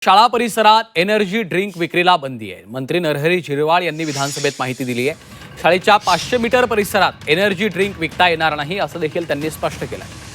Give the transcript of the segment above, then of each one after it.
शाळा परिसरात energy drink विक्रीला बंदी आहे। मंत्री नरहरी झिरवाळ यांनी विधानसभेत माहिती दिली आहे। शाळेच्या 500 मीटर परिसरात एनर्जी ड्रिंक विकता येणार नाही असं देखील त्यांनी स्पष्ट केलं आहे।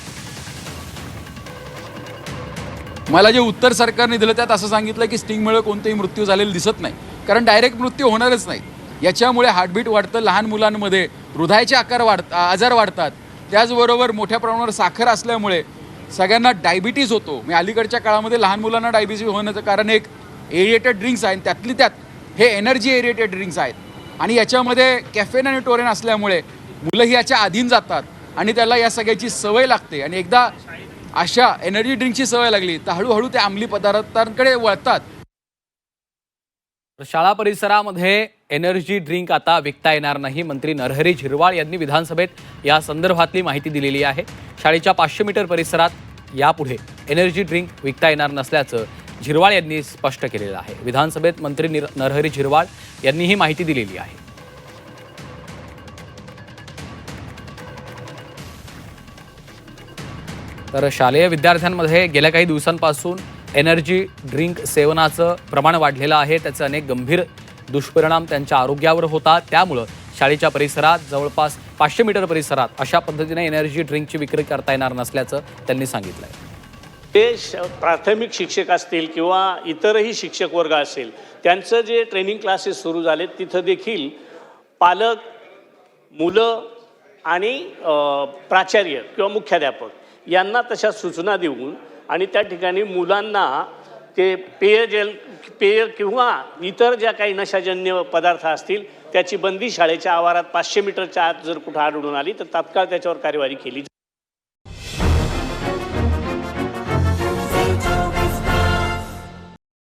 मला जे उत्तर सरकारने दिलं त्यात असं सांगितलं की स्टिंगमुळे कोणतेही मृत्यू झालेला दिसत नाही, कारण डायरेक्ट मृत्यू होणारच नाही। याच्यामुळे हार्टबीट वाढतं, लहान मुलांमध्ये हृदयाचे आजार वाढतात, त्याचबरोबर मोठ्या प्रमाणावर साखर असल्यामुळे सगळ्यांना डायबिटीज होतो। मी अलीकडच्या काळामध्ये लहान मुलांना डायबिटीज होण्याचं कारण एक एरिएटेड ड्रिंक्स आहे, त्यातली त्यात हे एनर्जी एरिएटेड ड्रिंक्स आहेत आणि याच्यामध्ये कॅफेन आणि टोरेन असल्यामुळे मुलंही याच्या अधीन जातात आणि त्याला या सगळ्याची सवय लागते आणि एकदा अशा एनर्जी ड्रिंकची सवय लागली तर हळूहळू ते अंमली पदार्थांकडे वळतात। शाळा परिसरामध्ये एनर्जी ड्रिंक आता विकता येणार नाही। मंत्री नरहरी झिरवाळ यांनी विधानसभेत या संदर्भातली माहिती दिलेली आहे। शाळेच्या 500 मीटर परिसरात यापुढे एनर्जी ड्रिंक विकता येणार नसल्याचं झिरवाळ यांनी स्पष्ट केलेलं आहे। विधानसभेत मंत्री नरहरी झिरवाळ यांनी ही माहिती दिलेली आहे। तर शालेय विद्यार्थ्यांमध्ये गेल्या काही दिवसांपासून एनर्जी ड्रिंक सेवनाचं प्रमाण वाढलेलं आहे। त्याचे अनेक गंभीर दुष्परिणाम त्यांच्या आरोग्यावर होतात। त्यामुळे शाळेच्या परिसरात जवळपास 500 मीटर परिसरात अशा पद्धतीने एनर्जी ड्रिंकची विक्री करता येणार नसल्याचं त्यांनी सांगितलं आहे। ते प्राथमिक शिक्षक असतील किंवा इतरही शिक्षक वर्ग असेल, त्यांचं जे ट्रेनिंग क्लासेस सुरू झाले तिथं देखील पालक, मुलं आणि प्राचार्य किंवा मुख्याध्यापक यांना तशा सूचना देऊन आणि त्या ठिकाणी मुलांना ते पेय किंवा इतर ज्या काही नशाजन्य पदार्थ असतील त्याची बंदी शाळेच्या आवारात 500 मीटरच्या आत जर कुठं आढळून आली तर तात्काळ त्याच्यावर कार्यवाही केली।